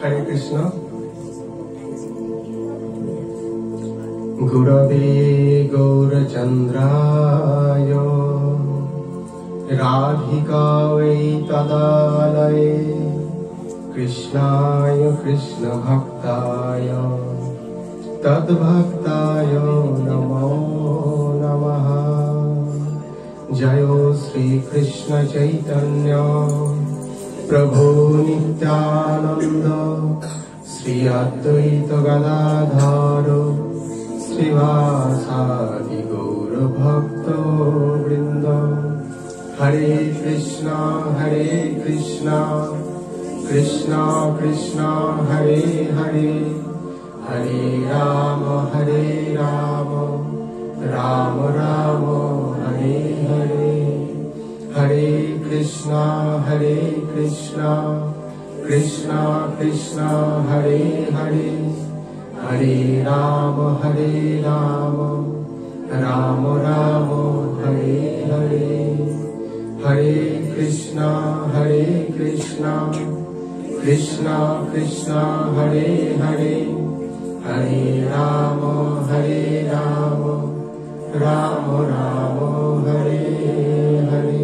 हरे कृष्ण। गुरवे गौरचन्द्राय राधिकायै तदालये कृष्णाय कृष्णभक्ताय तद्भक्ताय नमो नमः। जय श्री कृष्ण चैतन्य प्रभु नित्यानंद श्री अद्वैत गदाधर श्रीवासादि गौर भक्त वृंद। हरे कृष्णा कृष्णा कृष्णा हरे हरे, हरे राम राम राम हरे हरे। हरे कृष्णा कृष्णा कृष्णा हरे हरे, हरे राम राम राम हरे हरे। हरे कृष्णा कृष्णा कृष्णा हरे हरे, हरे राम राम राम हरे हरे।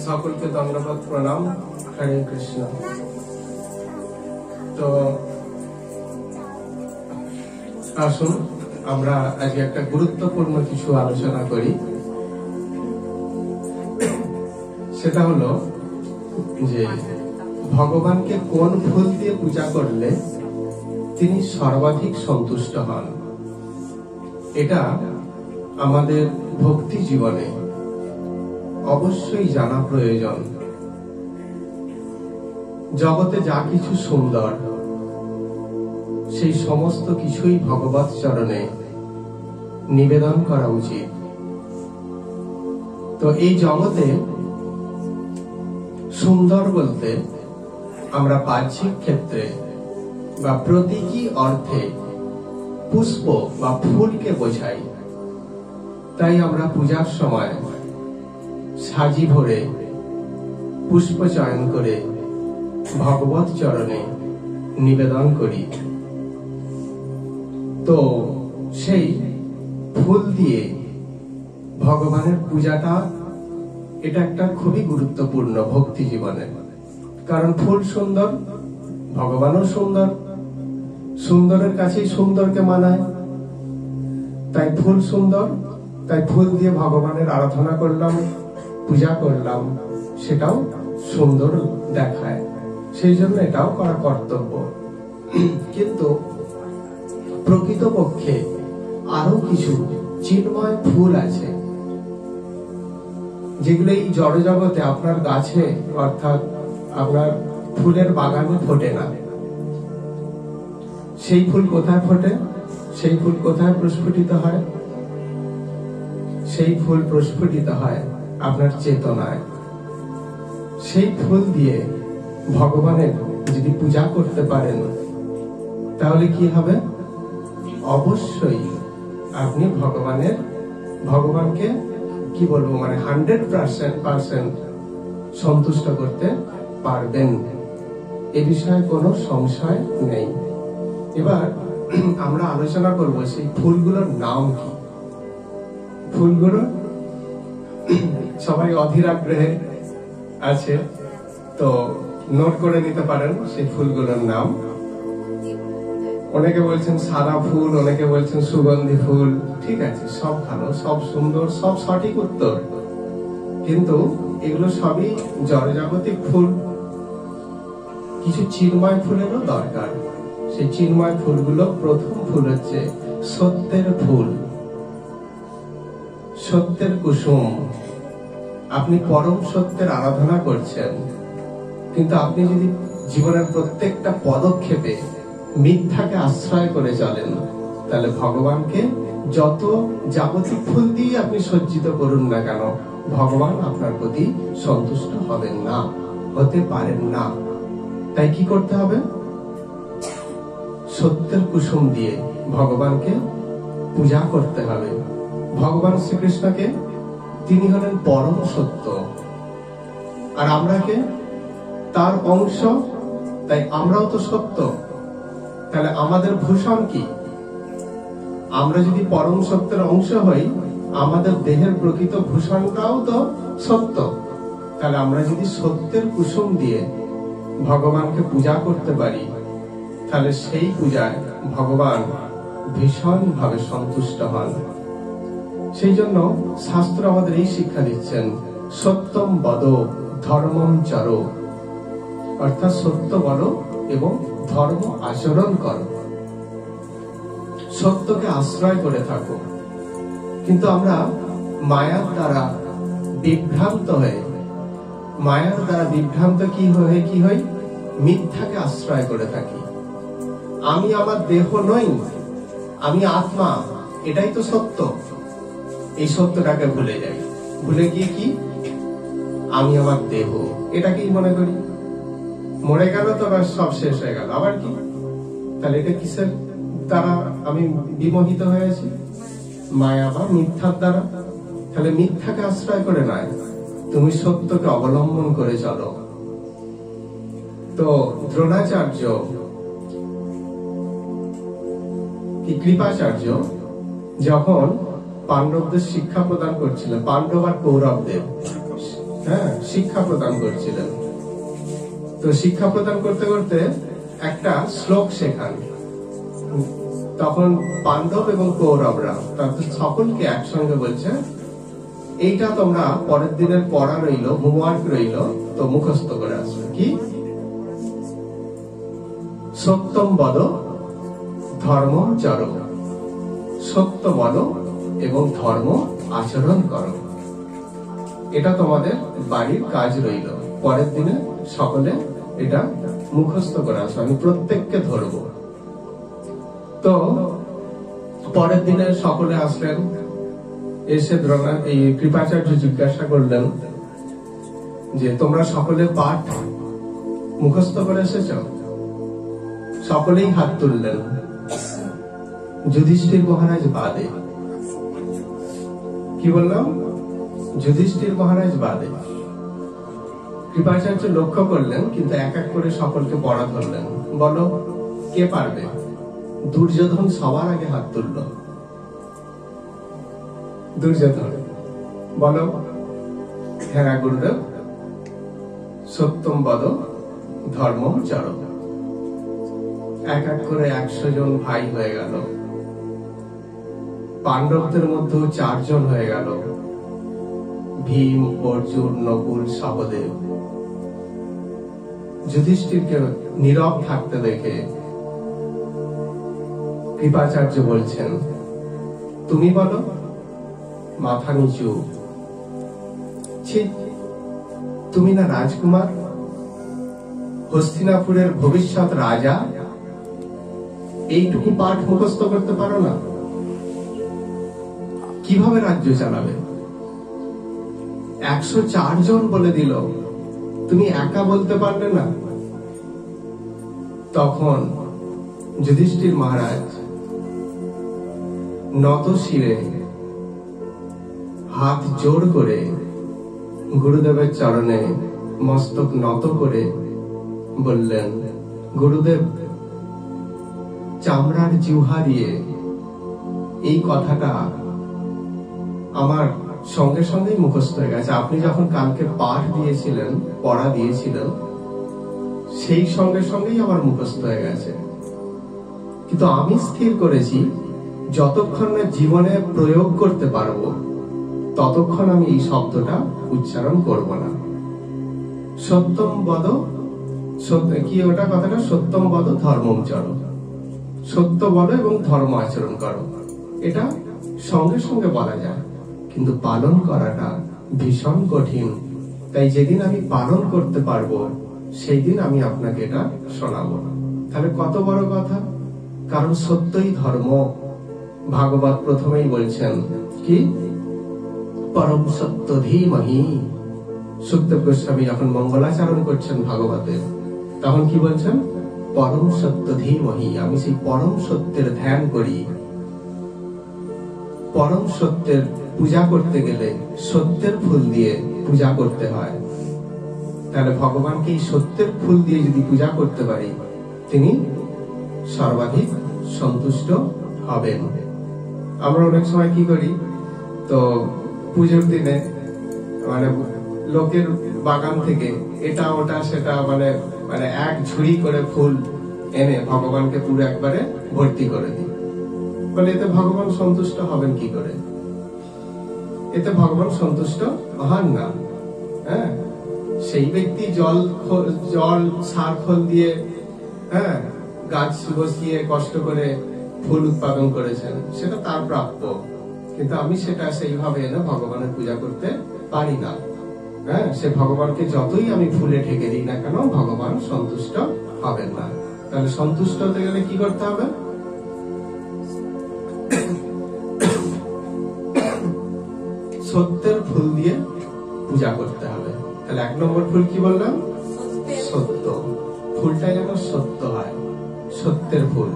সকলকে দণ্ডবত প্রণাম। হরে কৃষ্ণ। তো আসুন আমরা আজকে একটা গুরুত্বপূর্ণ কিছু আলোচনা করি। সেটা হলো যে ভগবানকে কোন ফুল দিয়ে পূজা করলে তিনি সর্বাধিক সন্তুষ্ট হন। এটা আমাদের ভক্তি জীবনে অবশ্যই জানা প্রয়োজন। জগতে যা কিছু সুন্দর সেই সমস্ত কিছুই ভগবৎ চরণে নিবেদন করা উচিত। তো এই জগতে সুন্দর বলতে আমরা বাহ্যিক ক্ষেত্রে বা প্রতীকী অর্থে পুষ্প বা ফুলকে বোঝাই। তাই আমরা পূজার সময় সাজি ভরে পুষ্প চয়ন করে ভগবৎ চরণে নিবেদন করি। তো সেই ফুল দিয়ে ভগবানের পূজাটা এটা একটা খুবই গুরুত্বপূর্ণ ভক্তি জীবনে। কারণ ফুল সুন্দর, ভগবানও সুন্দর, সুন্দরের কাছেই সুন্দরকে মানায়। তাই ফুল সুন্দর, তাই ফুল দিয়ে ভগবানের আরাধনা করলাম, পূজা করলাম, সেটাও সুন্দর দেখায়। সেই জন্য এটাও করা কর্তব্য। কিন্তু প্রকৃতপক্ষে আরো কিছু চিন্ময় ফুল আছে যেগুলো এই জড় জগতে আপনার গাছে অর্থাৎ আপনার ফুলের বাগানে ফোটে না। সেই ফুল কোথায় ফোটে? সেই ফুল কোথায় প্রস্ফুটিত হয়? সেই ফুল প্রস্ফুটিত হয় আপনার চেতনায়। সেই ফুল দিয়ে ভগবানের যদি পূজা করতে পারেন তাহলে কি হবে? অবশ্যই আপনি ভগবানকে কি বলবো 100% সন্তুষ্ট করতে পারবেন। এ বিষয়ে কোনো সংশয় নেই। এবার আমরা আলোচনা করব সেই ফুলগুলোর নাম কি। ফুলগুলো সবাই অধীর আগ্রহে আছে, তো নোট করে নিতে পারেন সেই ফুলগুলোর নাম। অনেকে বলছেন সাদা ফুল, অনেকে বলছেন সুগন্ধি ফুল। ঠিক আছে, সব ভালো, সব সুন্দর, সব সঠিক উত্তর। কিন্তু এগুলো সবই জড়জাগতিক ফুল। কিছু চিন্ময় ফুলেরও দরকার। সেই চিন্ময় ফুলগুলো, প্রথম ফুল হচ্ছে সত্যের ফুল, সত্যের কুসুম। আপনি পরম সত্যের আরাধনা করছেন, কিন্তু আপনি যদি জীবনের প্রত্যেকটা পদক্ষেপে মিথ্যাকে আশ্রয় করে চলেন তাহলে ভগবানকে যত জাগতিক ফুল দিয়ে আপনি সজ্জিত করুন না কেন, ভগবান আপনার প্রতি সন্তুষ্ট হবেন না, হতে পারেন না। তাই কি করতে হবে? সত্যের কুসুম দিয়ে ভগবানকে পূজা করতে হবে। ভগবান শ্রীকৃষ্ণকে, তিনি হলেন পরম সত্য। আর আমরা কে? তার অংশ, তাই আমরাও তো সত্য। তাহলে আমাদের ভূষণ কি? আমরা যদি পরম সত্যের অংশ হই, আমাদের দেহের প্রকৃত ভূষণটাও তো সত্য। তাহলে আমরা যদি সত্যের কুসুম দিয়ে ভগবানকে পূজা করতে পারি, তাহলে সেই পূজায় ভগবান ভীষণ ভাবে সন্তুষ্ট হন। সেই জন্য শাস্ত্র আমাদের এই শিক্ষা দিচ্ছেন, সত্যম বদ ধর্মম চর, অর্থাৎ সত্য বলো এবং ধর্ম আচরণ করো, সত্যকে আশ্রয় করে থাকো। কিন্তু আমরা মায়ার দ্বারা বিভ্রান্ত হয়ে, মায়ার দ্বারা বিভ্রান্ত কি হই? মিথ্যাকে আশ্রয় করে থাকি। আমি আমার দেহ নই, আমি আত্মা, এটাই তো সত্য। এই সত্যটাকে ভুলে যাই, ভুলে গিয়ে কি আমি আমার দেহ, এটাকেই মনে করি। মরে গেল তো সব শেষ হয়ে গেল, আবার কি? তাহলে এটা কিসের দ্বারা আমি বিমোহিত হয়েছি? মায়া বা মিথ্যার দ্বারা। তাহলে মিথ্যাকে আশ্রয় করে নয়, তুমি সত্যকে অবলম্বন করে চলো। তো দ্রোণাচার্য কি কৃপাচার্য যখন পাণ্ডবদের শিক্ষা প্রদান করছিলেন, পাণ্ডব আর কৌরবদের শিক্ষা প্রদান করছিলেন, তো শিক্ষা প্রদান করতে করতে একটা শ্লোক শেখান। তখন পাণ্ডব এবং কৌরবরা তাদের সকলকে একসঙ্গে বলছে, এইটা তোমরা পরের দিনের পড়া রইল, হোমওয়ার্ক রইল, তো মুখস্থ করে আসবে। কি? সত্যম বদ ধর্মম চর, সত্য বলো এবং ধর্ম আচরণ করো। এটা তোমাদের বাড়ির কাজ রইল, পরের দিনে সকলে এটা মুখস্থ করে আসো, আমি প্রত্যেককে ধরবো। তো পরের দিনে সকলে আসলেন, এসে এই কৃপাচার্য জিজ্ঞাসা করলেন যে তোমরা সকলে পাঠ মুখস্থ করে এসেছ? সকলেই হাত তুললেন, যুধিষ্ঠির মহারাজ বাদে। কি বললাম? যুধিষ্ঠির মহারাজ বাদে। কৃপাচার্য লক্ষ্য করলেন, কিন্তু এক এক করে সকলকে পড়া ধরলেন। বলো কে পারবে? দুর্যোধন সবার আগে হাত তুলল। দুর্যোধন, বলো। হ্যাঁ গুরুদেব। সত্যম বদ ধর্মম চর। এক এক করে 100 জন ভাই হয়ে গেল। পাণ্ডবদের মধ্যে 4 জন হয়ে গেল, ভীম, অর্জুন, নকুল, সহদেব। যুধিষ্ঠিরকে নীরব থাকতে দেখে কৃপাচার্য বলছেন, তুমি বলো। মাথা নিচু। তুমি না রাজকুমার, হস্তিনাপুরের ভবিষ্যৎ রাজা, এইটুকু পাঠ মুখস্থ করতে পারো না? কিভাবে রাজ্য চালাবে? 104 জন বলে দিল, তুমি একা বলতে পারলে না? তখন যুধিষ্ঠির মহারাজ নত শিরে হাত জোর করে গুরুদেবের চরণে মস্তক নত করে বললেন, গুরুদেব, চামড়ার জিহ্বা দিয়ে এই কথাটা আমার সঙ্গে সঙ্গেই মুখস্থ হয়ে গেছে। আপনি যখন কালকে পাঠ দিয়েছিলেন, পড়া দিয়েছিলেন, সেই সঙ্গে সঙ্গেই আমার মুখস্থ হয়ে গেছে। কিন্তু আমি স্থির করেছি, যতক্ষণ না জীবনে প্রয়োগ করতে পারবো, ততক্ষণ আমি এই শব্দটা উচ্চারণ করব না। সত্যম বদ, কি ওটা কথাটা? সত্যম বদ ধর্মম চর, সত্য বলো এবং ধর্ম আচরণ করো। এটা সঙ্গে সঙ্গে বলা যায়, কিন্তু পালন করাটা ভীষণ কঠিন। তাই যেদিন আমি পালন করতে পারবো, সেই দিন আমি আপনাকে এটা শোনাবো। তাহলে কত বড় কথা! কারণ সত্যই ধর্ম। ভাগবত প্রথমেই বলছেন কি? পরম সত্য ধীমহি। সুখদেব গোস্বামী যখন মঙ্গলাচরণ করছেন ভাগবতের, তখন কি বলছেন? পরম সত্য ধীমহি। আমি সেই পরম সত্যের ধ্যান করি। পরম সত্যের পূজা করতে গেলে সত্যের ফুল দিয়ে পূজা করতে হয়। তাহলে ভগবানকে এই সত্যের ফুল দিয়ে যদি পূজা করতে পারি, তিনি সর্বাধিক সন্তুষ্ট হবেন। আমরা অনেক সময় কি করি, তো পুজোর দিনে মানে লোকের বাগান থেকে এটা ওটা সেটা মানে মানে এক ঝুড়ি করে ফুল এনে ভগবানকে পুরো একবারে ভর্তি করে দিই। বলে এতে ভগবান সন্তুষ্ট হবেন কি করে? এতে ভগবান সন্তুষ্ট হন না। হ্যাঁ, সেই ব্যক্তি জল সার খোল দিয়ে গাছ বসিয়ে কষ্ট করে ফুল উৎপাদন করেছেন, সেটা তার প্রাপ্য। কিন্তু আমি সেটা সেইভাবে এনে ভগবানের পূজা করতে পারি না। হ্যাঁ, সে ভগবানকে যতই আমি ফুলে ঢেকে দিই না কেন, ভগবান সন্তুষ্ট হবেন না। তাহলে সন্তুষ্ট হতে গেলে কি করতে হবে? সত্যের ফুল দিয়ে পূজা করতে হবে। তাহলে 1 নম্বর ফুল কি বললাম? সত্য। ফুলটা যেন সত্য হয়, সত্যের ফুল।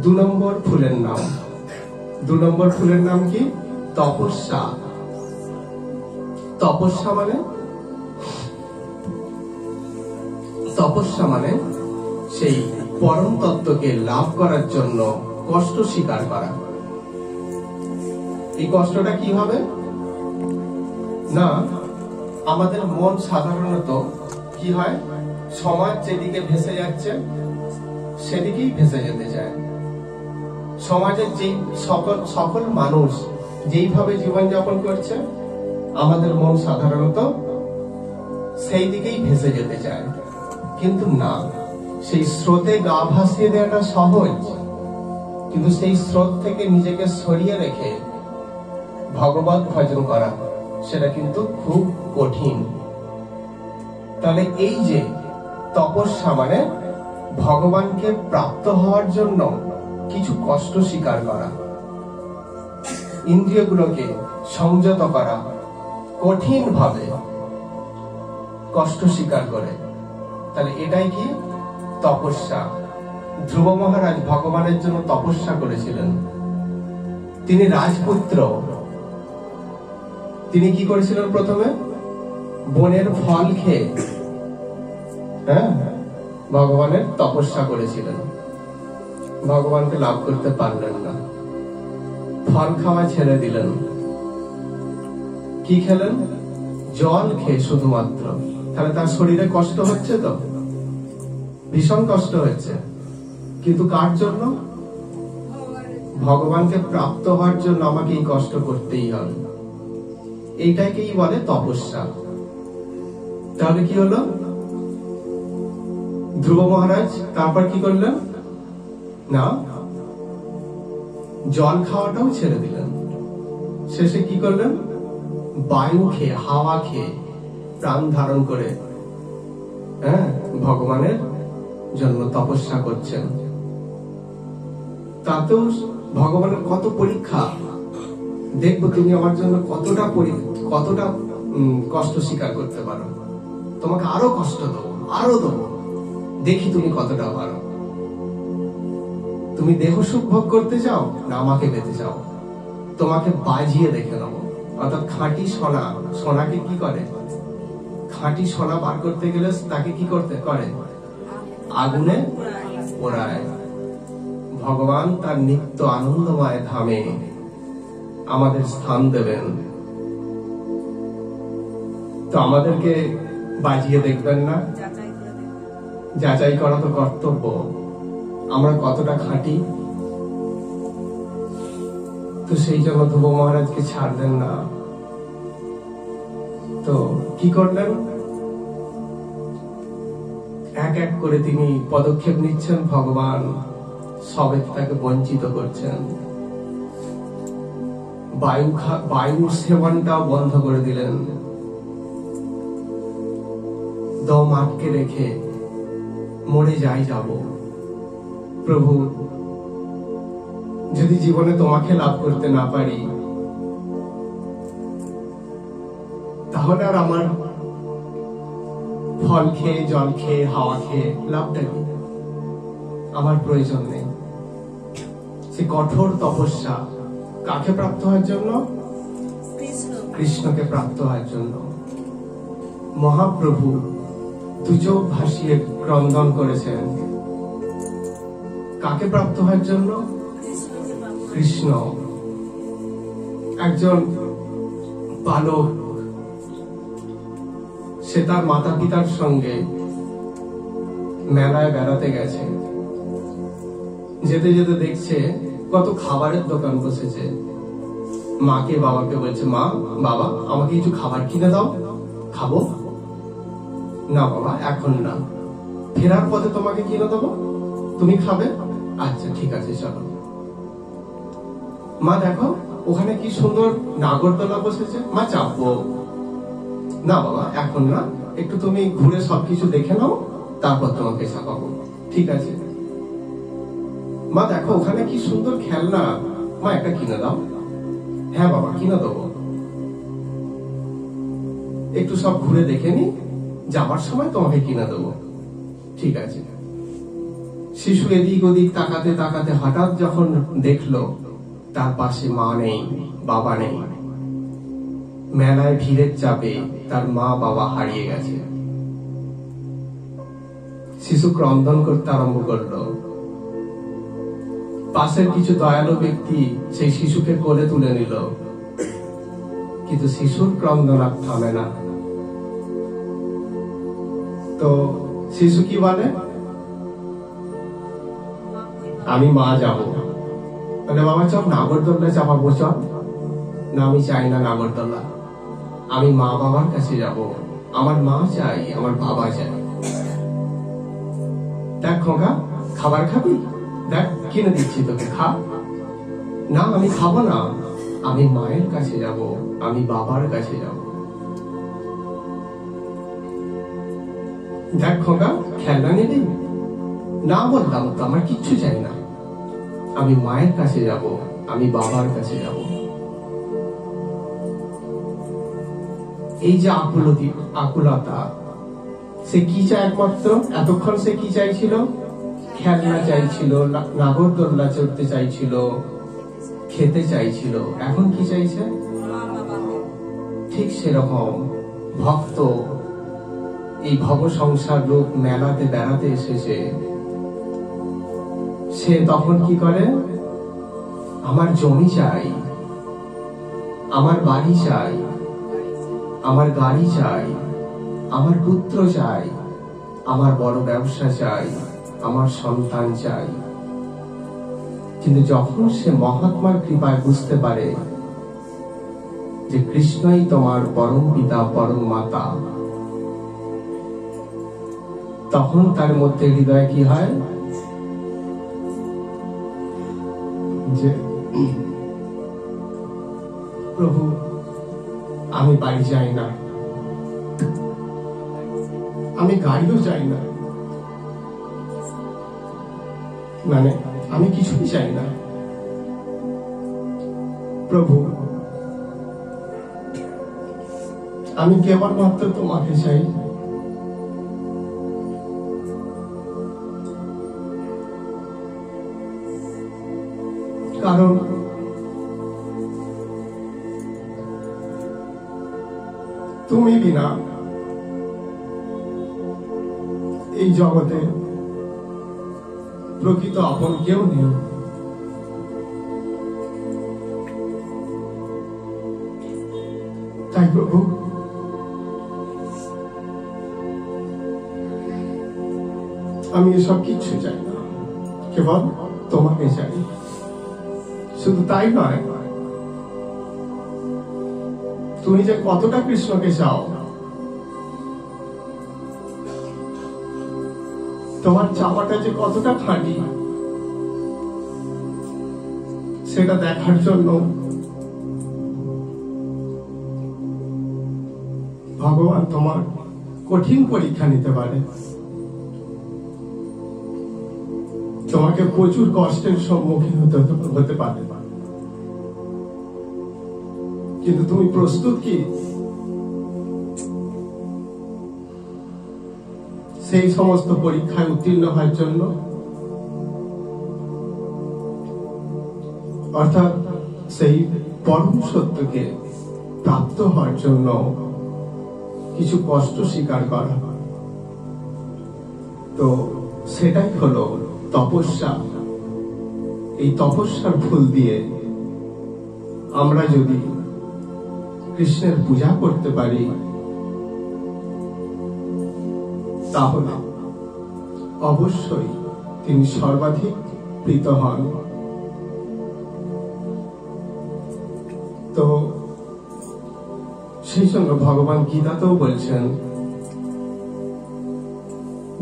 2 নম্বর ফুলের নাম, 2 নম্বর ফুলের নাম কি? তপস্যা। তপস্যা মানে, তপস্যা মানে সেই পরম তত্ত্বকে লাভ করার জন্য কষ্ট স্বীকার করা। এই কষ্টটা কি হবে না, আমাদের মন সাধারণত কি হয়, সমাজ যেদিকে ভেসে যাচ্ছে সেদিকেই ভেসে যেতে চায়। সমাজের যেই সকল মানুষ যেইভাবে জীবনযাপন করছে, আমাদের মন সাধারণত সেই দিকেই ভেসে যেতে চায়। কিন্তু না, সেই স্রোতে গা ভাসিয়ে দেওয়াটা সহজ, কিন্তু সেই স্রোত থেকে নিজেকে সরিয়ে রেখে ভগবত ভজন করা সেটা কিন্তু খুব কঠিন। তাহলে এই যে তপস্যা মানে ভগবানকে প্রাপ্ত হওয়ার জন্য কিছু কষ্ট স্বীকার করা, ইন্দ্রিয়গুলোকে সংযত করা, কঠিন ভাবে কষ্ট স্বীকার করে, তাহলে এটাই কি? তপস্যা। ধ্রুব মহারাজ ভগবানের জন্য তপস্যা করেছিলেন। তিনি রাজপুত্র, তিনি কি করেছিলেন? প্রথমে বনের ফল খেয়ে ভগবানের তপস্যা করেছিলেন। ভগবানকে লাভ করতে পারলেন না, ফল খাওয়া ছেড়ে দিলেন। কি খেলেন? জল খেয়ে শুধুমাত্র। তাহলে তার শরীরে কষ্ট হচ্ছে, তো ভীষণ কষ্ট হচ্ছে, কিন্তু কার জন্য? ভগবানকে প্রাপ্ত হওয়ার জন্য আমাকে এই কষ্ট করতেই হবে। এইটাকেই বলে তপস্যা। তাহলে কি হলো? ধ্রুব মহারাজ তারপর কি করলেন না, জল খাওয়াটাও ছেড়ে দিলেন। শেষে কি করলেন? বায়ু খেয়ে, হাওয়া খেয়ে প্রাণ ধারণ করে ভগবানের জন্য তপস্যা করছেন। তাতেও ভগবানের কত পরীক্ষা, দেখবো তুমি আমার জন্য কতটা কষ্ট স্বীকার করতে পারো, তোমাকে আরো কষ্ট দেবো, আরো দেবো, দেখি তুমি কতটা পারো। তুমি দেহ সুখ ভোগ করতে চাও না আমাকে পেতে চাও? তোমাকে বাজিয়ে দেখে নেবো। অর্থাৎ খাঁটি সোনা, সোনাকে কি করে? খাঁটি সোনা বার করতে গেলে তাকে কি করতে করে? আগুনে পোড়ায়। ভগবান তার নিত্য আনন্দময় ধামে আমাদের স্থান দেবেন, তো আমাদেরকে বাজিয়ে দেখবেন না? যাচাই করা তো কর্তব্য, আমরা কতটা খাঁটি। তো সেই জন্য ধ্রুব মহারাজকে ছাড়লেন না। তো কি করলেন? এক এক করে তিনি পদক্ষেপ নিচ্ছেন, ভগবান সবে তাকে বঞ্চিত করছেন। বায়ুর সেবনটাও বন্ধ করে দিলেন, দম আটকে রেখে মরে যাব। প্রভু, যদি জীবনে তোমাকে লাভ করতে না পারি, তাহলে আর আমার ফল খেয়ে, জল খেয়ে, হাওয়া খেয়ে লাভটা কি? আমার প্রয়োজন নেই। সে কঠোর তপস্যা কাকে প্রাপ্ত হওয়ার জন্য? কৃষ্ণকে প্রাপ্ত হওয়ার জন্য। মহাপ্রভু দুচোখ ভাসিয়ে ক্রন্দন করেছেন। কাকে প্রাপ্ত হওয়ার জন্য? কৃষ্ণ। একজন বালক, সে তার মাতা পিতার সঙ্গে মেলায় বেড়াতে গেছে। যেতে যেতে দেখছে কত খাবারের দোকান বসেছে। মাকে বাবাকে বলছে, মা বাবা আমাকে কিছু খাবার কিনে দাও, খাবো। না বাবা এখন না, ফেরার পথে তোমাকে কিনে দেবো, তুমি খাবে। আচ্ছা ঠিক আছে চলো। মা দেখো ওখানে কি সুন্দর নাগরদোলা বসেছে, মা চাপবো। না বাবা এখন না, একটু তুমি ঘুরে সবকিছু দেখে নাও, তারপর তোমাকে চাপাবো। ঠিক আছে। মা দেখো ওখানে কি সুন্দর খেলনা, মা একটা কিনে দাও। হ্যাঁ বাবা কিনে দেবো, একটু সব ঘুরে দেখে নি, যাবার সময় তোমাকে কিনে দেবো। ঠিক আছে। শিশু এদিক ওদিক তাকাতে তাকাতে হঠাৎ যখন দেখলো তার পাশে মা নেই, বাবা নেই, মেলায় ভিড়ের চাপে তার মা বাবা হারিয়ে গেছে। শিশু ক্রন্দন করতে আরম্ভ করলো। পাশের কিছু দয়ালু ব্যক্তি সেই শিশুকে কোলে তুলে নিল, কিন্তু শিশুর ক্রন্দন আর থামে না। তো শিশু কি বলে? আমি মা যাবো। বলে বাবা চল নাগরদোল্লা চাপাবো, চল। না আমি চাই না নাগরদোল্লা, আমি মা বাবার কাছে যাব। আমার মা চাই, আমার বাবা চাই। দেখ খোকা খাবার খাবি, দেখ কিনে দিচ্ছি তোকে, খা। না আমি খাবো না, আমি মায়ের কাছে যাব, আমি বাবার কাছে যাব। দেখ খোকা খেলনা নিবি? না বললাম তো, আমার কিচ্ছু চাই না, আমি মায়ের কাছে যাব, আমি বাবার কাছে যাব। এই যে আকুলতা, সে কি চায় একমাত্র? এতক্ষণ সে কি চাইছিল? খেলনা চাইছিল, নাগরদোল্লা চড়তে চাইছিল, খেতে চাইছিল। এখন কি চাইছে? ঠিক সেরকম ভক্ত এই ভব সংসার রূপ মেলাতে বেড়াতে এসেছে। সে তখন কি করে? আমার জমি চাই, আমার বাড়ি চাই, আমার গাড়ি চাই, আমার পুত্র চাই, আমার বড় ব্যবসা চাই, আমার সন্তান চাই। কিন্তু যখন সে মহাত্মার কৃপায় বুঝতে পারে যে কৃষ্ণই তোমার পরম পিতা পরম মাতা, তখন তার মধ্যে হৃদয়ে কি হয়? যে প্রভু আমি বাড়ি চাই না, আমি গাড়িও চাই না, মানে আমি কিছুই চাই না। প্রভু আমি কেবলমাত্র তোমাকে চাই। কারণ তুমি বিনা এই জগতে প্রকৃত আপন কেউ নেই। তাই প্রভু আমি এসব কিচ্ছু চাই না, কেবল তোমাকে চাই। শুধু তাই নয়, তুমি যে কতটা কৃষ্ণকে চাও, তোমার চাওয়াটা যে কতটা খাঁটি, সেটা দেখার জন্য ভগবান তোমার কঠিন পরীক্ষা নিতে পারে, তোমাকে প্রচুর কষ্টের সম্মুখীন হতে পারে। কিন্তু তুমি প্রস্তুত কি সেই সমস্ত পরীক্ষায় উত্তীর্ণ হওয়ার জন্য? অর্থাৎ সেই পরম সত্যকে প্রাপ্ত হওয়ার জন্য কিছু কষ্ট স্বীকার করা। তো সেটাই হলো তপস্যা। এই তপস্যার ফুল দিয়ে আমরা যদি কৃষ্ণের পূজা করতে পারি তাহলে অবশ্যই তিনি সর্বাধিক প্রীত হন। তো সেই জন্য ভগবান গীতাতেও বলছেন,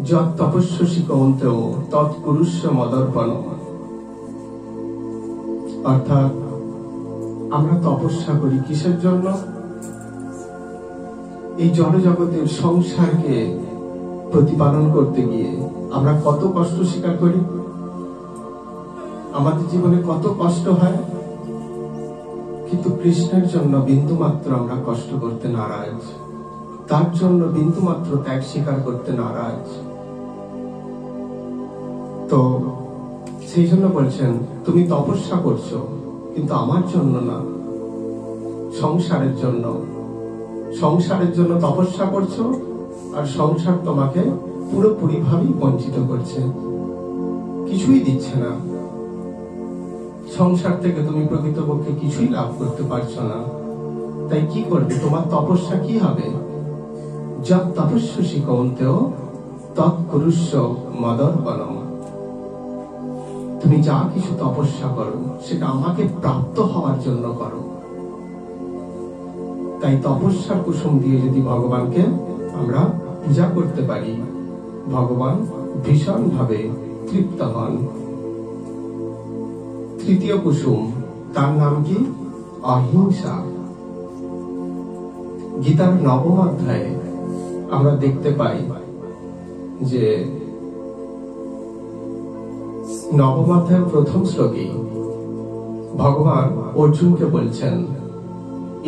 যৎ তপস্যসি কৌন্তেয় তৎ কুরুষ্য মদর্পণম। অর্থাৎ আমরা তপস্যা করি কিসের জন্য? এই জড়জগতের সংসারকে প্রতিপালন করতে গিয়ে আমরা কত কষ্ট স্বীকার করি, আমাদের জীবনে কত কষ্ট হয়, কিন্তু কৃষ্ণের জন্য বিন্দুমাত্র আমরা কষ্ট করতে নারাজ, তার জন্য বিন্দুমাত্র ত্যাগ স্বীকার করতে নারাজ। তো সেই জন্য বলছেন, তুমি তপস্যা করছো কিন্তু আমার জন্য না, সংসারের জন্য। সংসারের জন্য তপস্যা করছো আর সংসার তোমাকে পুরোপুরি ভাবেই বঞ্চিত করছে, কিছুই দিচ্ছে না। সংসার থেকে তুমি প্রকৃতপক্ষে কিছুই লাভ করতে পারছো না। তাই কি করবে? তোমার তপস্যা কি হবে? যৎ তপস্যসি কৌন্তেয় তৎ কুরুষ্য মদর্পণম। তুমি যা কিছু তপস্যা করো সেটা আমাকে প্রাপ্ত হওয়ার জন্য করো। তাই তপস্যার কুসুম দিয়ে যদি ভগবানকে আমরা পূজা করতে পারি, ভগবান ভীষণ ভাবে তৃপ্ত হন। তৃতীয় কুসুম, তার নাম কি? অহিংসা। গীতার 9ম অধ্যায়ে আমরা দেখতে পাই যে 9ম অধ্যায়ের 1ম শ্লোকে ভগবান অর্জুনকে বলছেন,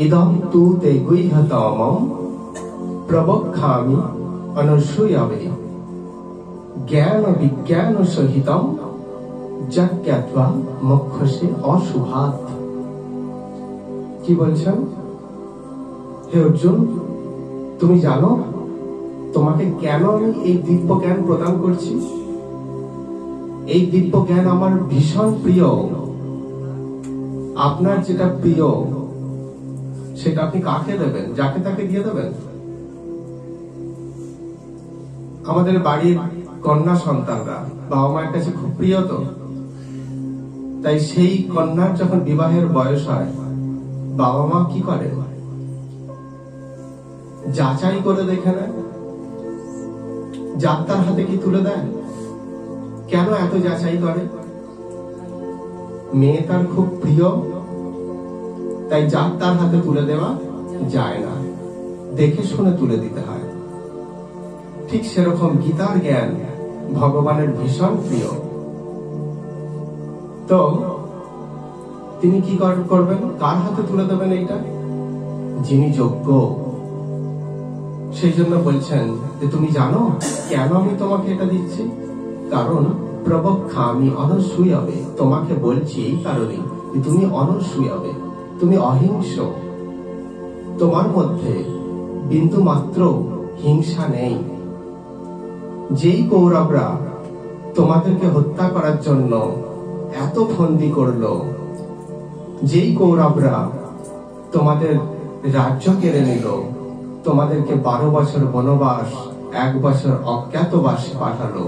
ইদং তু তে গুহ্যতমম প্রবক্ষ্যামি অনসূয়বে জ্ঞান বিজ্ঞান সহিতম যৎ জ্ঞাত্বা মোক্ষসে অশুভাৎ। কি বলছেন? হে অর্জুন, তুমি জানো তোমাকে কেন আমি এই দিব্য জ্ঞান প্রদান করছি? এই দিব্য জ্ঞান আমার ভীষণ প্রিয়। আপনার যেটা প্রিয় সেটা আপনি কাকে দেবেন? যাকে তাকে দিয়ে দেবেন? আমাদের বাড়ির কন্যা সন্তানরা বাবা মায়ের কাছে খুব প্রিয়, তো তাই সেই কন্যার যখন বিবাহের বয়স হয় বাবা মা কি করে? যাচাই করে দেখে নেয়, যাত্রার হাতে কি তুলে দেয়? কেন এত যাচাই করে? মেয়ে তার খুব প্রিয়, তাই যাত্রার হাতে তুলে দেওয়া যায় না, দেখে শুনে তুলে দিতে হয়। ঠিক সেরকম গীতার জ্ঞান ভগবানের ভীষণ প্রিয়। তো তিনি কি করবেন? কার হাতে তুলে দেবেন এইটা? যিনি যোগ্য। সেই জন্য বলছেন যে তুমি জানো কেন আমি তোমাকে এটা দিচ্ছি? কারণ প্রবক্ষ্যামি অনসূয়বে। তোমাকে বলছি এই কারণে যে তুমি অনসূয়বে, তুমি অহিংস, তোমার মধ্যে বিন্দু মাত্র হিংসা নেই। যেই কৌরবরা তোমাদেরকে হত্যা করার জন্য এত ফন্দি করলো, যেই কৌরবরা তোমাদের রাজ্য কেড়ে নিল, তোমাদেরকে 12 বছর বনবাস, 1 বছর অজ্ঞাতবাসে পাঠালো,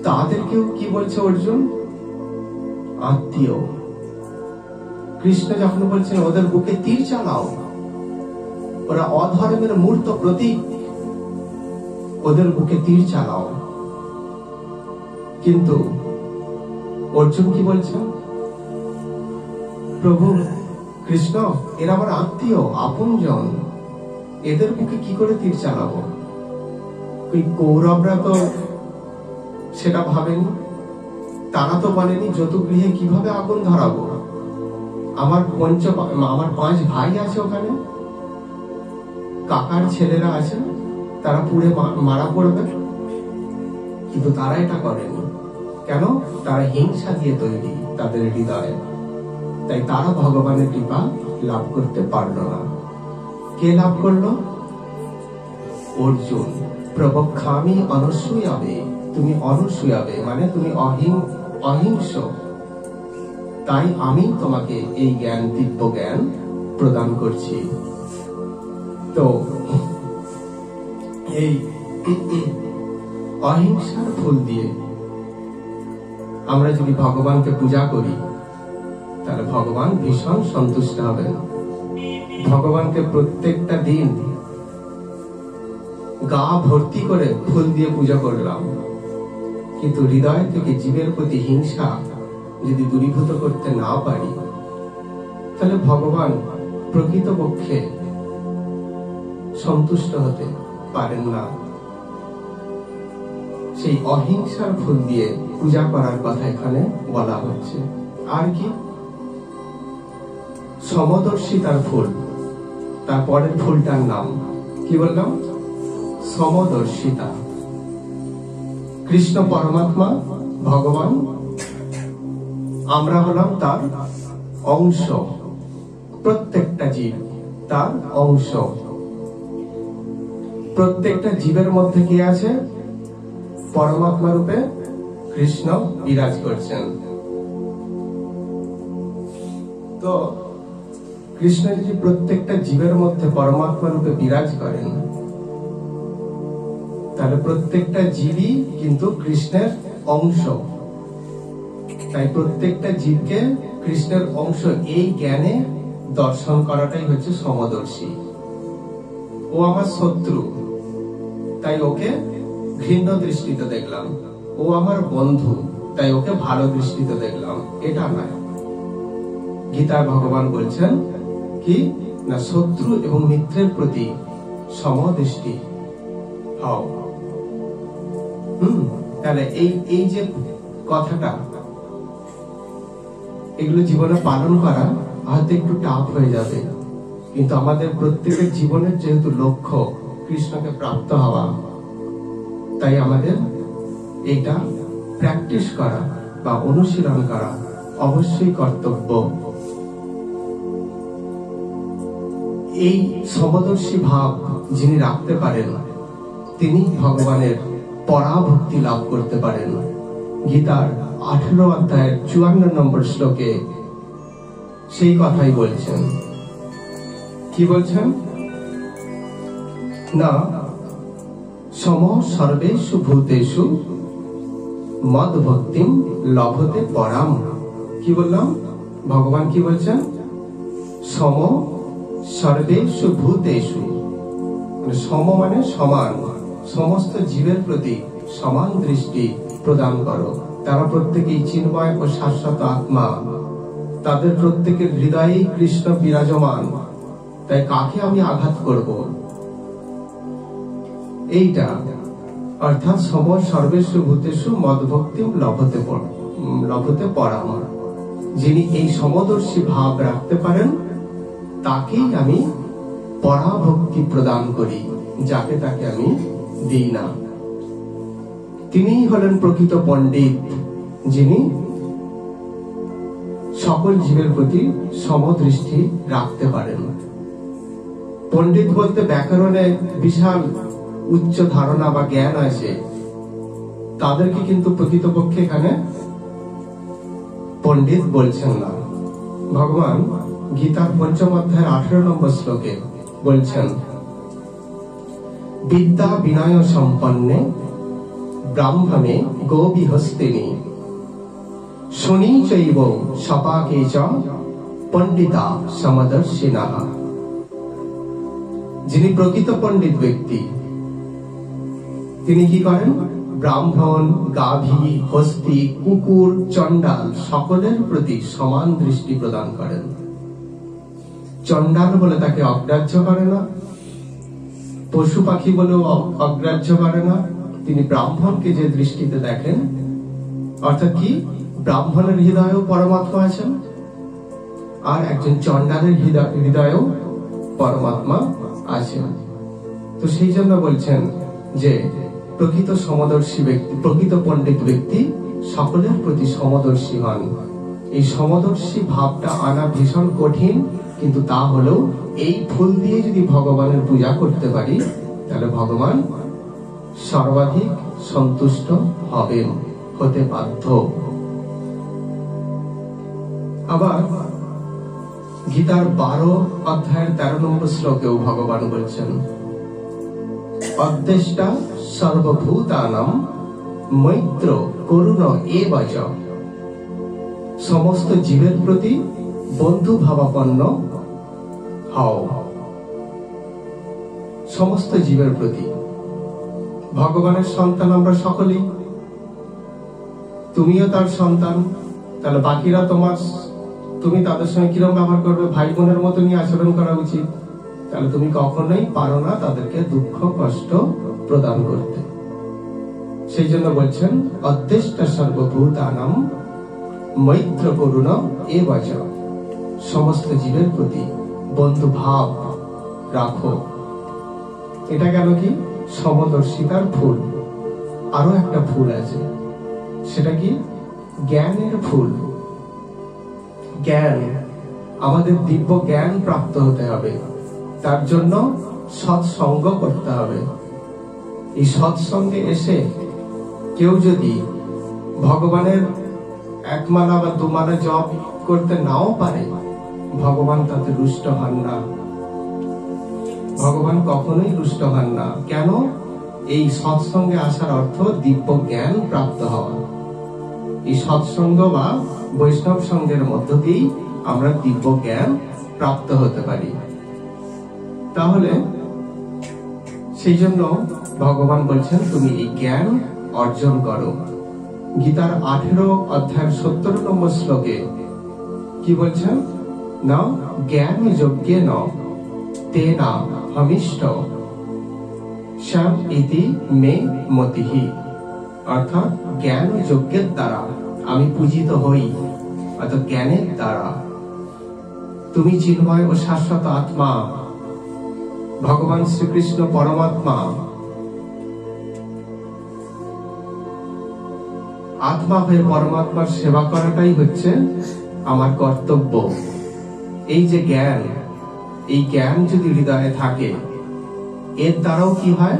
তাদেরকেও কি বলছে অর্জুন? আত্মীয়। কৃষ্ণ যখন বলছেন ওদের বুকে তীর চালাও, ওরা অধর্মের মূর্ত প্রতীক, ওদের বুকে তীর চালাও। কিন্তু অর্জুন কি বলছেন? প্রভু কৃষ্ণ, এরা আমার আত্মীয়, আপনজন, এদের বুকে কি করে তীর চালাবো? ওই কৌরবরা তো সেটা ভাবেনি, তারা তো বলেনি যতুগৃহে কিভাবে আগুন ধরাবো। আমার 5 ভাই আছে ওখানে, কাকার ছেলেরা আছে, তারা পুড়ে মারা পড়বে। কিন্তু তারা এটা করেনি। কেন? তারা হিংসা দিয়ে তৈরি তাদের হৃদয়ে। তাই তারা ভগবানের কৃপা লাভ করতে পারল না। কে লাভ করলো? অর্জুন। প্রবক্ষামি অনসূয়াবে, তুমি অনসূয়াবে মানে তুমি অহিংস, তাই আমি তোমাকে এই জ্ঞান, দিব্য জ্ঞান প্রদান করছি। তো এই অহিংসার ফুল দিয়ে আমরা যদি ভগবানকে পূজা করি তাহলে ভগবান ভীষণ সন্তুষ্ট হবেন। ভগবানকে প্রত্যেকটা দিন গা ভর্তি করে ফুল দিয়ে পূজা করলাম, কিন্তু হৃদয় থেকে জীবের প্রতি হিংসা যদি দূরীভূত করতে না পারি তাহলে ভগবান প্রকৃতপক্ষে সন্তুষ্ট হতে পারেন না। সেই অহিংসার ফুল দিয়ে পূজা করার কথা এখানে বলা হচ্ছে। আর কি? সমদর্শিতার ফুল, তারপরের ফুলটার নাম কি বললাম? সমদর্শিতা। কৃষ্ণ পরমাত্মা, ভগবান, আমরা হলাম তার অংশ, প্রত্যেকটা জীব তার অংশ। প্রত্যেকটা জীবের মধ্যে কি আছে? পরমাত্মা রূপে কৃষ্ণ বিরাজ করছেন। তো কৃষ্ণ যদি প্রত্যেকটা জীবের মধ্যে পরমাত্মা রূপে বিরাজ করেন তাহলে প্রত্যেকটা জীবই কিন্তু কৃষ্ণের অংশ। তাই প্রত্যেকটা জীবকে কৃষ্ণের অংশ এই জ্ঞানে দর্শন করাটাই হচ্ছে সমদর্শী। ও আমার শত্রু, তাই ওকে ঘৃণ্য দৃষ্টিতে দেখলাম। ও আমার বন্ধু, তাই ওকে ভালো দৃষ্টিতে দেখলাম, এটা নয়। গীতায় ভগবান বলছেন কি না, শত্রু এবং মিত্রের প্রতি সমদৃষ্টি হও। তাহলে এই যে কথাটা, এগুলো জীবনে পালন করা হয়তো একটু টাফ হয়ে যাবে, কিন্তু আমাদের প্রত্যেকের জীবনের যেহেতু লক্ষ্য কৃষ্ণকে প্রাপ্ত হওয়া, তাই আমাদের এটা প্র্যাকটিস করা বা অনুশীলন করা অবশ্যই কর্তব্য। এই সমদর্শী ভাব যিনি রাখতে পারেন তিনি ভগবানের পরাভক্তি লাভ করতে পারেন। গীতার 18 অধ্যায়ের 54 নম্বর শ্লোকে সেই কথাই বলছেন। কি বলছেন? না সম সর্বেষু ভূতেষু মদ ভক্তিম লভতে পরাম। কি বললাম? ভগবান কি বলছেন? সম সর্বেষু ভূতেষু, সম মানে সমান, সমস্ত জীবের প্রতি সমান দৃষ্টি প্রদান করো। তারা প্রত্যেকেই চিন্ময় ও শাশ্বত আত্মা, তাদের প্রত্যেকের হৃদয়ে কৃষ্ণ বিরাজমান, তাই কাকে আমি আঘাত করব? এইটা অর্থাৎ সম সর্বেষু ভূতেষু মদভক্তিম লভতে পরাম। যিনি এই সমদর্শী ভাব রাখতে পারেন তাকেই আমি পরাভক্তি প্রদান করি, যাকে তাকে আমি দিই না। তিনিই হলেন প্রকৃত পণ্ডিত, যিনি সকল জীবের প্রতি সমদৃষ্টি রাখতে পারেন। পণ্ডিত বলতে ব্যাকরণে বিশাল উচ্চ ধারণা বা জ্ঞান আছে, তাদেরকে কিন্তু প্রকৃতপক্ষে এখানে পণ্ডিত বলছেন না। ভগবান গীতার 5ম অধ্যায়ের 18 নম্বর শ্লোকে বলছেন, বিদ্যা বিনয় সম্পন্নে ব্রাহ্মণে গোবিহস্তিনি শনি চৈব সপাকে চ পণ্ডিতা সমদর্শিনা। যিনি প্রকৃত পণ্ডিত ব্যক্তি তিনি কি করেন? ব্রাহ্মণ, গাভী, হস্তি, কুকুর, চণ্ডাল সকলের প্রতি সমান দৃষ্টি প্রদান করেন। চণ্ডাল বলে তাকে অগ্রাহ্য করে না, পশু পাখি বলেও অগ্রাহ্য করে না। তিনি ব্রাহ্মণকে যে দৃষ্টিতে দেখেন, অর্থাৎ কি ব্রাহ্মণের হৃদয়েও পরমাত্মা আছেন, আর একজন চণ্ডালের হৃদয়েও পরমাত্মা আছেন। তো সেই জন্য বলছেন যে প্রকৃত সমদর্শী ব্যক্তি, প্রকৃত পণ্ডিত ব্যক্তি সকলের প্রতি সমদর্শী হন। এই সমদর্শী ভাবটা আনা ভীষণ কঠিন, কিন্তু তা হলেও এই ফুল দিয়ে যদি ভগবানের পূজা করতে পারি তাহলে ভগবান সর্বাধিক সন্তুষ্ট হবেন, হতে বাধ্য। আবার গীতার 12 অধ্যায়ের 13 নম্বর শ্লোকেও ভগবান বলছেন, অদ্দেষ্টা সর্বভূতানাং মৈত্র করুণ এবচ। সমস্ত জীবের প্রতি বন্ধু ভাবাপন্ন হও। সমস্ত জীবের প্রতি। ভগবানের সন্তান আমরা সকলেই, তুমিও তার সন্তান, তাহলে বাকিরা তুমি তাদের সঙ্গে কিরকম ব্যবহার করবে? ভাই বোনের মতো নিয়ে আচরণ করা উচিত। তাহলে তুমি কখনোই পারো না তাদেরকে দুঃখ কষ্ট প্রদান করতে। সেই জন্য বলছেন, অদ্দেষ্টা সর্বভূতানাং মৈত্র করুণ এবচ। সমস্ত জীবের প্রতি বন্ধু ভাব রাখো। এটা গেল কি? সমদর্শিতার ফুল। আরো একটা ফুল আছে, সেটা কি? জ্ঞানের ফুল। জ্ঞান, আমাদের দিব্য জ্ঞান প্রাপ্ত হতে হবে। তার জন্য সৎসঙ্গ করতে হবে। এই সৎসঙ্গে এসে কেউ যদি ভগবানের 1 মালা বা 2 মালা জপ করতে নাও পারে, ভগবান তাতে রুষ্ট হন না। ভগবান কখনোই রুষ্ট হন না। কেন? এই সৎসঙ্গে আসার অর্থ দিব্য জ্ঞান প্রাপ্ত হওয়া। এই সৎসঙ্গ বা বৈষ্ণব সঙ্গের মধ্য দিয়েই আমরা দিব্য জ্ঞান প্রাপ্ত হতে পারি। তাহলে সেই জন্য ভগবান বলছেন, তুমি এই জ্ঞান অর্জন করো। গীতার 18 অধ্যায়ের 70 নম্বর শ্লোকে কি বলছেন? না জ্ঞান যজ্ঞেন তেনা হমিষ্ঠ শ্যাম ইতি মে মতিহি। অর্থাৎ জ্ঞান যজ্ঞের দ্বারা আমি পূজিত হই। অর্থাৎ জ্ঞানের দ্বারা তুমি চিন্ময় ও শাশ্বত আত্মা, ভগবান শ্রীকৃষ্ণ পরমাত্মা। আত্মা হয়ে পরমাত্মার সেবা করাটাই হচ্ছে আমার কর্তব্য। এই যে জ্ঞান, এই জ্ঞান যদি হৃদয়ে থাকে, এর দ্বারাও কি হয়?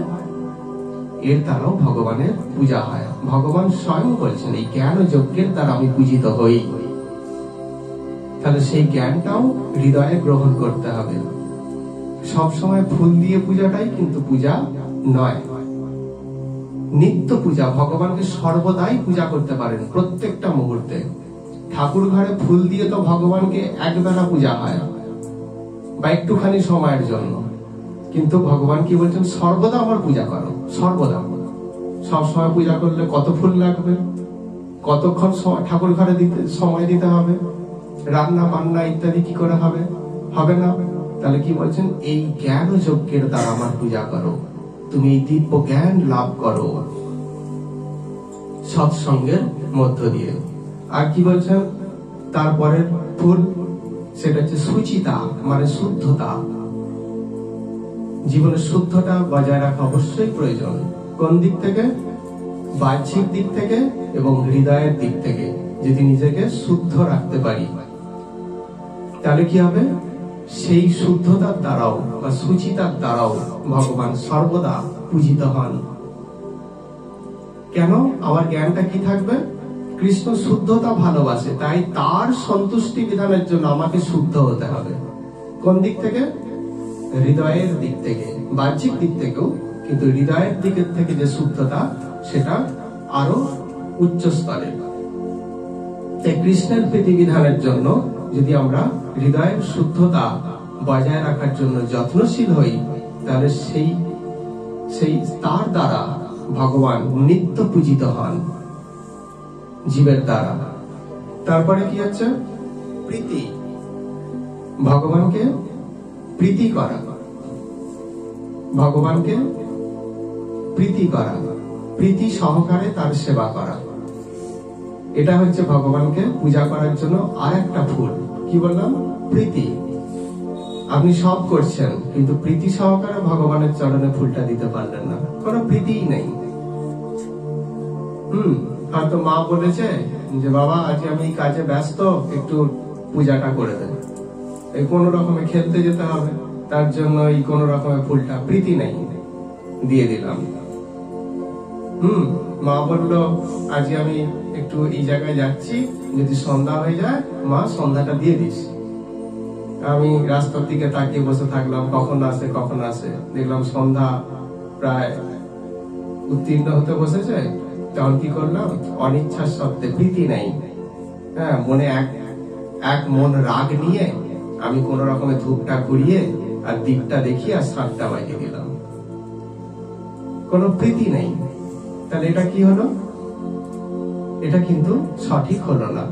এর দ্বারাও ভগবানের পূজা হয়। ভগবান স্বয়ং বলছেন, এই জ্ঞান ও যজ্ঞের দ্বারা আমি পূজিত হই। তাহলে সেই জ্ঞানটাও হৃদয়ে গ্রহণ করতে হবে। সবসময় ফুল দিয়ে পূজাটাই কিন্তু পূজা নয়। নিত্য পূজা, ভগবানকে সর্বদাই পূজা করতে পারেন প্রত্যেকটা মুহূর্তে। ঠাকুর ঘরে ফুল দিয়ে তো ভগবানকে একবেলা পূজা হয় বা একটুখানি সময়ের জন্য, কিন্তু ভগবান কি বলছেন? সর্বদা আমার পূজা করো। সর্বদা। সব সময় পূজা করলে কত ফুল লাগবে? কতক্ষণ ঠাকুর ঘরে সময় দিতে হবে? রান্না বান্না ইত্যাদি কি করে হবে? হবে না। তাহলে কি বলছেন? এই জ্ঞান ও যজ্ঞের দ্বারা আমার পূজা করো। তুমি এই দিব্য জ্ঞান লাভ করো সৎসঙ্গের মধ্য দিয়ে। আর কি বলছেন? তারপরের ফুল, সেটা হচ্ছে সুচিতা, মানে শুদ্ধতা। জীবনের শুদ্ধতা বজায় রাখা অবশ্যই প্রয়োজন। কোন দিক থেকে? বাহ্যিক দিক থেকে এবং হৃদয়ের দিক থেকে। যদি নিজেকে শুদ্ধ রাখতে পারি, তাহলে কি হবে? সেই শুদ্ধতার দ্বারাও বা সুচিতার দ্বারাও ভগবান সর্বদা পূজিত হন। কেন? আমার জ্ঞানটা কি থাকবে? কৃষ্ণ শুদ্ধতা ভালোবাসে, তাই তার সন্তুষ্টি বিধানের জন্য আমাকে শুদ্ধ হতে হবে। কোন দিক থেকে? হৃদয়ের দিক থেকে। বাহ্যিক দিক থেকেও, কিন্তু হৃদয়ের দিকের থেকে যে শুদ্ধতা, সেটা আরো উচ্চ স্তরের। তাই কৃষ্ণের প্রীতি বিধানের জন্য যদি আমরা হৃদয়ের শুদ্ধতা বজায় রাখার জন্য যত্নশীল হই, তাহলে সেই তার দ্বারা ভগবান নিত্য পূজিত হন জীবের দ্বারা। তারপরে কি হচ্ছে? প্রীতি। ভগবানকে প্রীতি করা, ভগবানকে প্রীতি করা, প্রীতি সহকারে তার সেবা করা। এটা হচ্ছে ভগবানকে পূজা করার জন্য আর একটা ফুল। কি বললাম? প্রীতি। আপনি সব করছেন, কিন্তু প্রীতি সহকারে ভগবানের চরণে ফুলটা দিতে পারলেন না, কোনো প্রীতিই নেই। হয়তো মা বলেছে যে বাবা আজ আমি এই কাজে ব্যস্ত, একটু পূজাটা করে দেন। এই কোন রকমে খেলতে যেতে হবে, তার জন্য এই কোন রকমের ফুলটা, প্রীতি নেই, দিয়ে দিলাম। মা বললো আজকে আমি একটু এই জায়গায় যাচ্ছি, যদি সন্ধ্যা হয়ে যায় মা সন্ধ্যাটা দিয়ে দিস। আমি রাস্তার দিকে তাকিয়ে বসে থাকলাম, কখন আসে। দেখলাম সন্ধ্যা প্রায় উত্তীর্ণ হতে বসেছে। তখন কি করলাম, অনিচ্ছার সত্ত্বে, প্রীতি নেই, হ্যাঁ, মনে এক মন রাগ নিয়ে আমি কোন রকমের ধূপটা ঘুরিয়ে আর দীপটা দেখিয়ে আর 7টা বাজিয়ে দিলাম। কোন প্রীতি নেই। তাহলে এটা কি হলো? এটা কিন্তু সঠিক হলো না।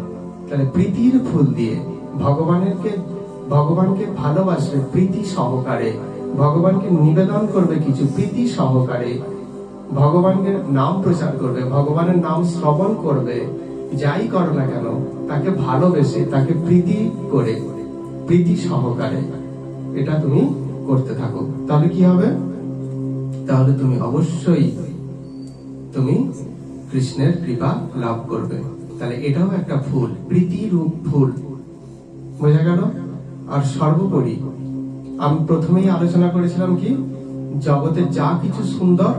তাহলে প্রীতির ফুল দিয়ে ভগবানকে ভালোবাসবে প্রীতি সহকারে, ভগবানকে নিবেদন করবে কিছু প্রীতি সহকারে, ভগবানকে নাম প্রচার করবে, ভগবানের নাম শ্রবণ করবে, যাই করো না কেন তাকে ভালোবেসে, তাকে প্রীতি করে, প্রীতি সহকারে এটা তুমি করতে থাকো। তাহলে কি হবে? তাহলে তুমি অবশ্যই তুমি কৃষ্ণের কৃপা লাভ করবে। তাহলে এটাও একটা ফুল, প্রীতি রূপ ফুল। বোঝা গেল? আর সর্বোপরি আমি প্রথমেই আলোচনা করেছিলাম কি, জগতে যা কিছু সুন্দর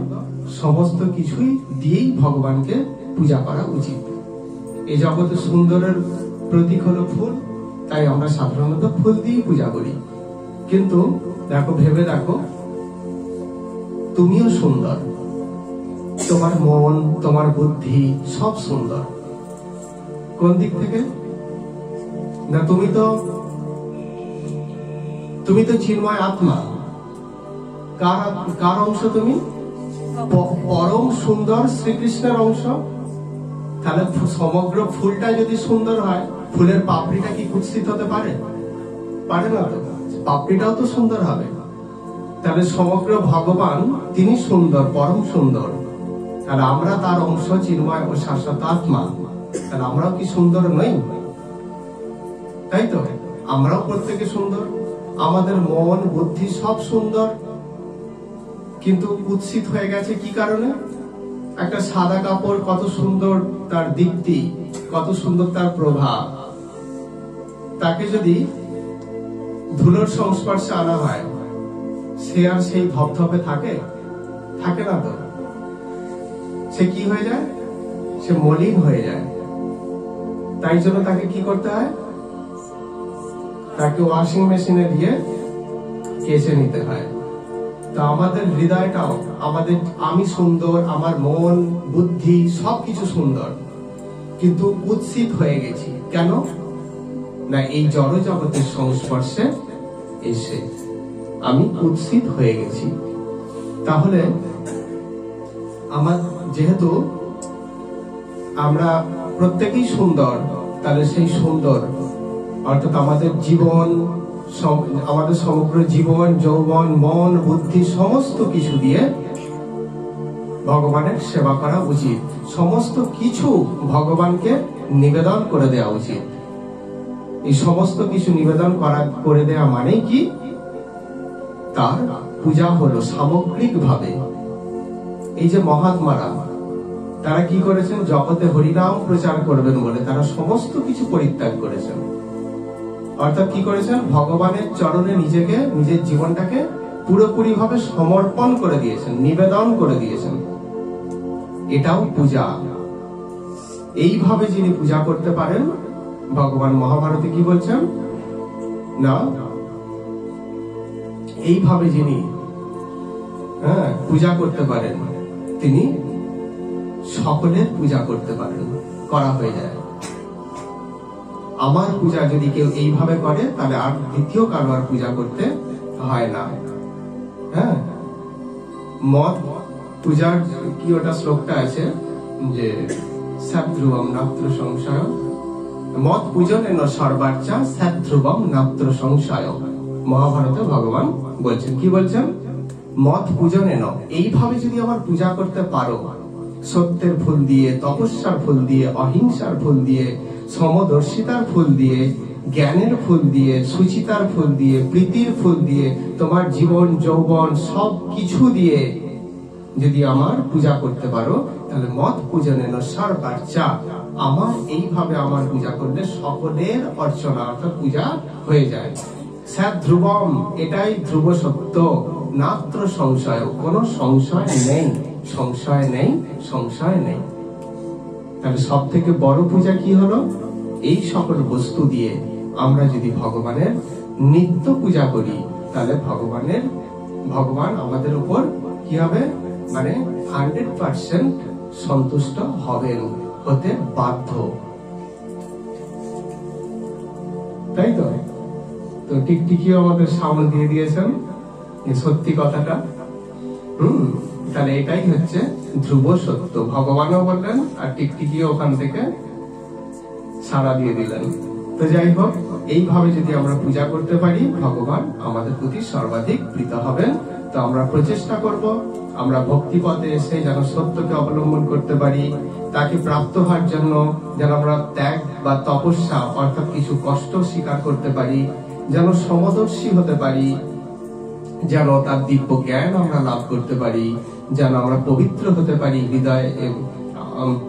সমস্ত কিছুই দিয়েই ভগবানকে পূজা করা উচিত। এই জগতে সুন্দরের প্রতীক হলো ফুল, তাই আমরা সাধারণত ফুল দিয়েই পূজা করি। কিন্তু দেখো, ভেবে দেখো, তুমিও সুন্দর, তোমার মন, তোমার বুদ্ধি সব সুন্দর। কোন দিক থেকে? না, তুমি তো চিন্ময় আত্মা। কার অংশ তুমি? পরম সুন্দর শ্রীকৃষ্ণের অংশ। তাহলে সমগ্র ফুলটা যদি সুন্দর হয়, ফুলের পাপড়িটা কি কুৎসিত হতে পারে? পারে না তো, পাপড়িটাও তো সুন্দর হবে। তাহলে সমগ্র ভগবান তিনি সুন্দর, পরম সুন্দর, আর আমরা তার অংশ, চিন্ময় ও শাশ্বত আত্মা। তাহলে আমরাও কি সুন্দর নই? তাই তো, আমরাও প্রত্যেকে সুন্দর, আমাদের মন বুদ্ধি সব সুন্দর, কিন্তু কুৎসিত হয়ে গেছে কি কারণে? একটা সাদা কাপড় কত সুন্দর তার দীপ্তি, কত সুন্দর তার প্রভাব, তাকে যদি ধুলোর সংস্পর্শে আনা হয়, সে আর সেই ধপধপে থাকে না তো। সে কি হয়ে যায়? সে মলিন হয়ে যায়। তাই জন্য তাকে কি করতে হয়? তাকে ওয়াশিং মেশিনে দিয়ে কেচে নিতে হয়। তো আমাদের হৃদয়টাও, আমি সুন্দর, আমার মন বুদ্ধি সবকিছু সুন্দর, কিন্তু কুৎসিত হয়ে গেছি কেন? না, এই জড় জগতের সংস্পর্শে এসে আমি কুৎসিত হয়ে গেছি। তাহলে যেহেতু আমরা প্রত্যেকেই সুন্দর, তাহলে সেই সুন্দর অর্থাৎ আমাদের সমগ্র জীবন, যৌবন, মন বুদ্ধি সমস্ত কিছু দিয়ে ভগবানের সেবা করা উচিত। সমস্ত কিছু ভগবানকে নিবেদন করে দেওয়া উচিত। এই সমস্ত কিছু নিবেদন করে দেওয়া মানে কি? তার পূজা হলো সামগ্রিক ভাবে। এই যে মহাত্মারা, তারা কি করেছেন? জগতে হরিনাম প্রচার করবেন বলে তারা সমস্ত কিছু পরিত্যাগ করেছেন। অর্থাৎ কি করেছেন? ভগবানের চরণে নিজের জীবনটাকে পুরোপুরি ভাবে সমর্পণ করে দিয়েছেন, নিবেদন করে দিয়েছেন। এটাও পূজা। এইভাবে যিনি পূজা করতে পারেন, ভগবান মহাভারতে কি বলছেন? না, এইভাবে যিনি পূজা করতে পারেন, তিনি সকলের পূজা করতে পারেন, করা হয়ে যায়। আমার পূজা যদি কেউ এইভাবে করে, তাহলে আর দ্বিতীয় কারো আর পূজা করতে হয় না। হ্যাঁ, মত পূজার কি ওটা শ্লোকটা আছে যে সাধ্রুবম নাত্র সংশয়, মত পূজনেন সর্বার্চা সাধ্রুবম নাত্র সংশয়। মহাভারতে ভগবান বলছেন, কি বলছেন? মত পূজনেন, এইভাবে যদি আমার পূজা করতে পারো, সত্যের ফুল দিয়ে, তপস্যার ফুল দিয়ে, অহিংসার ফুল দিয়ে, সমদর্শিতার ফুল দিয়ে, জ্ঞানের ফুল দিয়ে, সুচিতার ফুল দিয়ে, প্রীতির ফুল দিয়ে, তোমার জীবন যৌবন সব কিছু দিয়ে যদি আমার পূজা করতে পারো, তাহলে মত পূজনেন সর্বার্চা, এইভাবে আমার পূজা করলে সকলের অর্চনা অর্থাৎ পূজা হয়ে যায়। ধ্রুবম, এটাই ধ্রুব সত্য, নাত্র সংশয়, কোনো সংশয় নেই, সংশয় নেই, সংশয় নেই। তাহলে সব থেকে বড় পূজা কি হলো? এই সকল বস্তু দিয়ে আমরা যদি ভগবানের নিত্য পূজা করি, তাহলে ভগবান আমাদের উপর কি হবে, মানে 100% সন্তুষ্ট হবেন, হতে বাধ্য। তাই তো? তো টিকটিকিও আমাদের সামনে দিয়ে দিয়েছেন এই সত্যি কথাটা। তাহলে এটাই হচ্ছে ধ্রুব সত্য। ভগবানও বললেন আর টিকটিকিও ওখান থেকে সাড়া দিয়ে দিলেন। তো যাই হোক, এইভাবে যদি আমরা পূজা করতে পারি, ভগবান আমাদের প্রতি সর্বাধিক প্রীত হবেন। তো আমরা প্রচেষ্টা করব, আমরা ভক্তি পথে এসে যেন সত্যকে অবলম্বন করতে পারি, তাকে প্রাপ্ত হওয়ার জন্য যেন আমরা ত্যাগ বা তপস্যা অর্থাৎ কিছু কষ্ট স্বীকার করতে পারি, যেন সমদর্শী হতে পারি, যেন তার দিব্য জ্ঞান আমরা লাভ করতে পারি, যেন আমরা পবিত্র হতে পারি হৃদয়,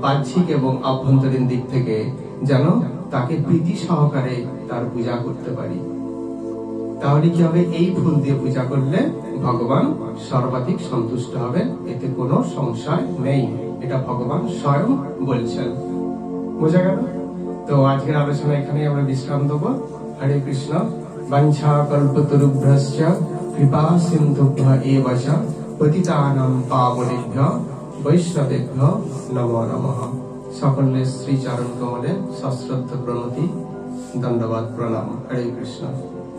বাহ্যিক এবং আভ্যন্তরীণ দিক থেকে, যেন তাকে প্রীতি সহকারে তার পূজা করতে পারি। তাহলে কি হবে? এই ফুল দিয়ে পূজা করলে ভগবান সর্বাধিক সন্তুষ্ট হবেন, এতে কোনো সংশয় নেই। এটা ভগবান স্বয়ং বলছেন। বোঝা গেল? তো আজকের আলোচনা এখানে আমরা বিশ্রাম দেবো। হরে কৃষ্ণ। বাঞ্ছা কল্পতরুভ্যশ্চ কৃপা সিন্ধুভ্য এব চ পতিতানাং পাবনেভ্যো বৈষ্ণবেভ্যো নমো নমঃ। সকলের শ্রী চরণ কমলে সশ্রদ্ধ প্রণতি, দণ্ডবাদ প্রণাম। হরে কৃষ্ণ।